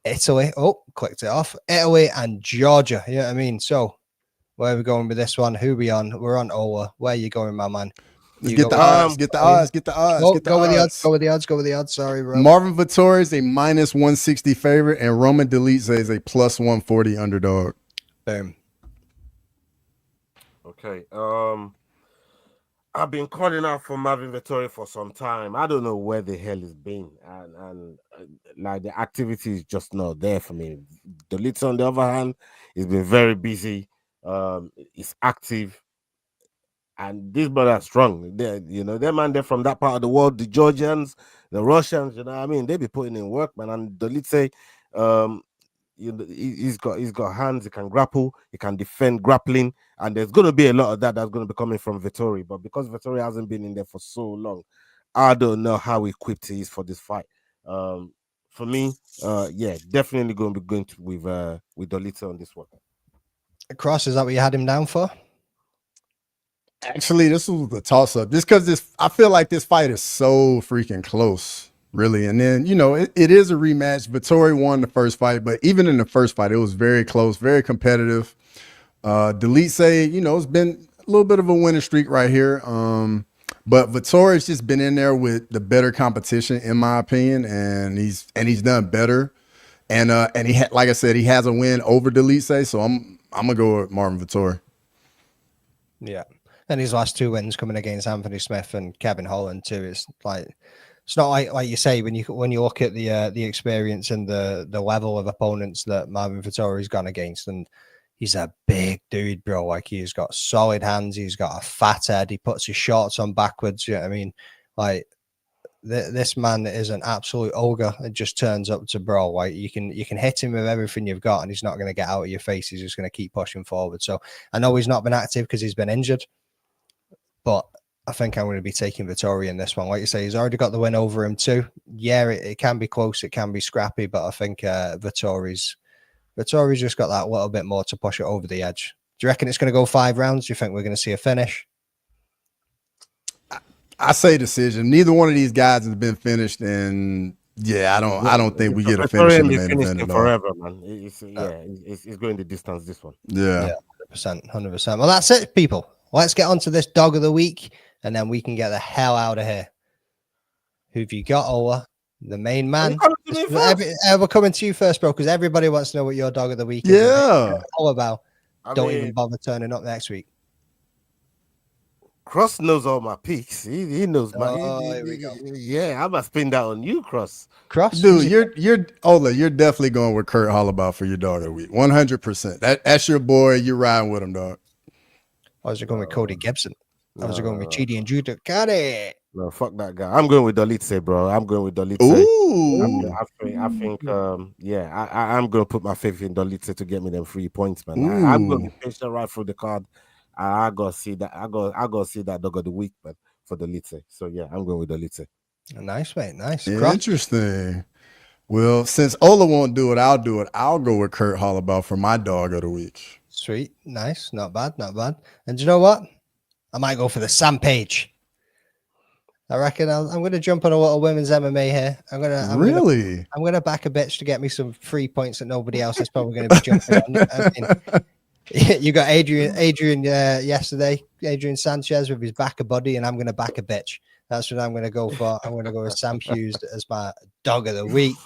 Italy. Oh, clicked it off. Italy and Georgia. You know what I mean? So, where are we going with this one? Who are we on? We're on Ola. Where are you going, my man? Let's get the odds. Get the odds. Get the odds. Get the go with the odds. odds. Go with the odds. Go with the odds. Sorry, bro. Marvin Vettori is a minus 160 favorite, and Roman Dolidze is a plus 140 underdog. Boom. Okay. I've been calling out for Marvin Vettori for some time. I don't know where the hell he's been, and like the activity is just not there for me. Dolidze, on the other hand, he's been very busy. He's active, and these brothers are strong. They're man, they're from that part of the world. The Georgians, the Russians, you know what I mean? They be putting in work, man. And Dolidze, he's got hands. He can grapple. He can defend grappling. And there's going to be a lot of that's going to be coming from Vettori. But because Vettori hasn't been in there for so long, I don't know how equipped he is for this fight. For me, definitely going to be going with Dolidze on this one. Cross, is that what you had him down for? Actually, this was the toss-up. Just because I feel like this fight is so freaking close, really. And then, it is a rematch. Vettori won the first fight, but even in the first fight, it was very close, very competitive. Dolidze, it's been a little bit of a winning streak right here. But Vettori's just been in there with the better competition, in my opinion, and he's done better. And like I said, he has a win over Dolidze, so I'm gonna go with Marvin Vettori. Yeah, and his last two wins coming against Anthony Smith and Kevin Holland too. It's not like you say when you look at the experience and the level of opponents that Marvin Vettori's gone against, and he's a big dude, bro. Like, he's got solid hands, he's got a fat head, he puts his shorts on backwards. You know what I mean? Like, this man is an absolute ogre. It just turns up to brawl. Like, you can hit him with everything you've got, and he's not going to get out of your face. He's just going to keep pushing forward. So I know he's not been active because he's been injured, but I think I'm going to be taking Vettori in this one. Like you say, he's already got the win over him too. Yeah, it can be close, it can be scrappy, but I think Vettori's just got that little bit more to push it over the edge. Do you reckon it's going to go 5 rounds? Do you think we're going to see a finish? I say decision. Neither one of these guys has been finished, and I don't think we get a finish in the main event at all. Forever, man. It's going the distance, this one. Yeah, 100%. Well, that's it, people. Let's get on to this dog of the week, and then we can get the hell out of here. Who've you got, Ola? The main man. We're coming to you first, bro, because everybody wants to know what your dog of the week is. Yeah. Holobaugh. Don't even bother turning up next week. Cross knows all my picks. He knows my. Here we go. Yeah, I'm gonna spin that on you, Cross. Dude, you're Ola. You're definitely going with Kurt Holobaugh for your dog of the week. 100%. That's your boy. You're riding with him, dog. I was going with Cody Gibson. I was going with Chidi and Judice. Got it. No, fuck that guy. I'm going with Dolidze, bro. I'm going with Dolidze. Ooh. I think I'm going to put my faith in Dolidze to get me them 3 points, man. I'm going to be patient right through the card. I got to see that. I got to see that dog of the week, man, for Dolidze. So, yeah, I'm going with Dolidze. Nice, mate. Nice. Interesting. Well, since Ola won't do it, I'll do it. I'll go with Kurt Holobaugh for my dog of the week. Sweet. Nice. Not bad. And you know what? I might go for the Sam Page. I reckon I'm going to jump on a little women's MMA here. I'm going to back a bitch to get me some 3 points that nobody else is probably going to be jumping on. I mean, you got Adrian yesterday, Adrian Sanchez with his back a body, and I'm going to back a bitch. That's what I'm going to go for. I'm going to go with Sam Hughes as my dog of the week.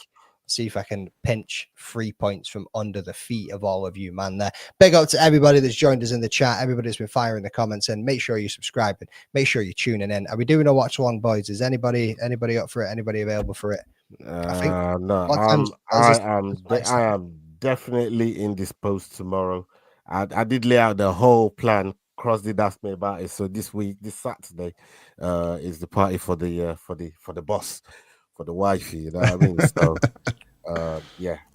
See if I can pinch 3 points from under the feet of all of you, man. There. Big up to everybody that's joined us in the chat. Everybody that's been firing the comments, and make sure you're subscribing. Make sure you're tuning in. Are we doing a watch along, boys? Is anybody up for it? Anybody available for it? No. I am definitely indisposed tomorrow. I did lay out the whole plan. Cross did ask me about it. So this Saturday, is the party for the boss, for the wifey. You know what I mean? So.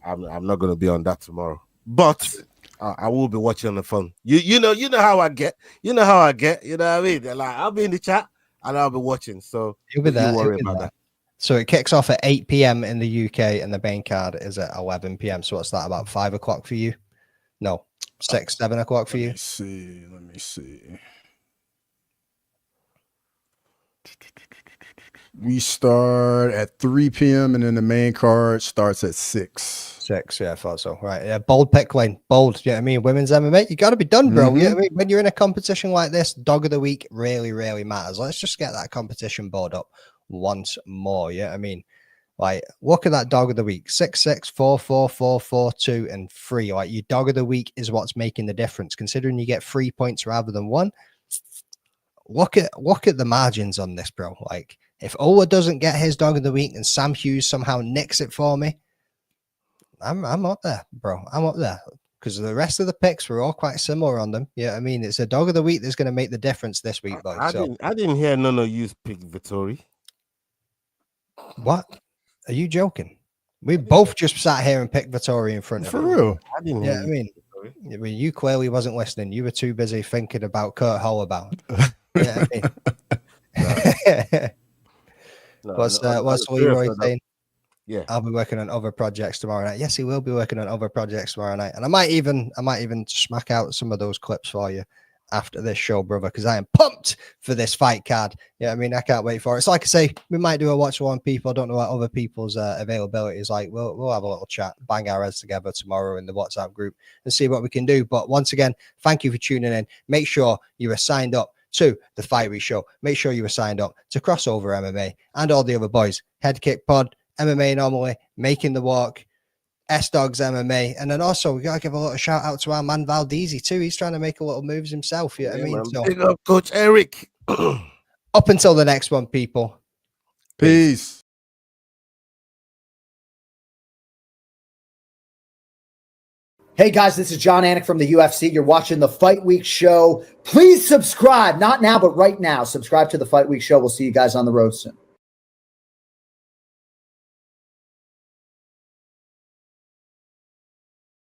I'm not going to be on that tomorrow, but I will be watching on the phone. You know how I get. You know how I get. You know what I mean? They're like, I'll be in the chat and I'll be watching. So you'll be there. Worry about that. So it kicks off at 8 p.m. in the UK, and the main card is at 11 p.m. So what's that? About 5 o'clock for you? No, 6, 7 o'clock for you. Let me see. We start at 3 p.m. and then the main card starts at 6. 6, yeah, I thought so. Right, yeah, bold pick, Wayne. Bold. You know what I mean? Women's MMA, you got to be done, bro. You know what I mean? When you're in a competition like this, dog of the week really, really matters. Let's just get that competition board up once more. Yeah, you know what I mean? Like, look at that dog of the week: 6'6", 4'4", 4'4", 2, and 3. Like, your dog of the week is what's making the difference. Considering you get 3 points rather than 1. Look at the margins on this, bro. Like, if Ola doesn't get his dog of the week and Sam Hughes somehow nicks it for me, I'm up there, bro. I'm up there. Because the rest of the picks were all quite similar on them. Yeah, I mean, it's a dog of the week that's going to make the difference this week, boys. I didn't hear none of you pick Vettori. What? Are you joking? We both just sat here and picked Vettori in front of For real. I didn't Yeah, hear I mean, you clearly wasn't listening. You were too busy thinking about Kurt Holobaugh. Yeah, I mean. What's Leroy saying? Yeah, I'll be working on other projects tomorrow night. Yes, he will be working on other projects tomorrow night, and I might even smack out some of those clips for you after this show, brother, because I am pumped for this fight card. Yeah, I mean, I can't wait for it. So, like I say, we might do a watch along. People, I don't know what other people's availability is like. We'll have a little chat, bang our heads together tomorrow in the WhatsApp group and see what we can do. But once again, thank you for tuning in. Make sure you are signed up to the Fight Week Show. Make sure you are signed up to Crossover MMA and all the other boys. Head Kick Pod, MMA Anomaly, Making the Walk, S-Dogs MMA, and then also we gotta give a little shout out to our man Valdezi too. He's trying to make a little moves himself. You know what I mean? So, big up Coach Eric. up until the next one, people. Peace. Hey guys, this is John Anik from the UFC. You're watching the Fight Week Show. Please subscribe, not now, but right now. Subscribe to the Fight Week Show. We'll see you guys on the road soon.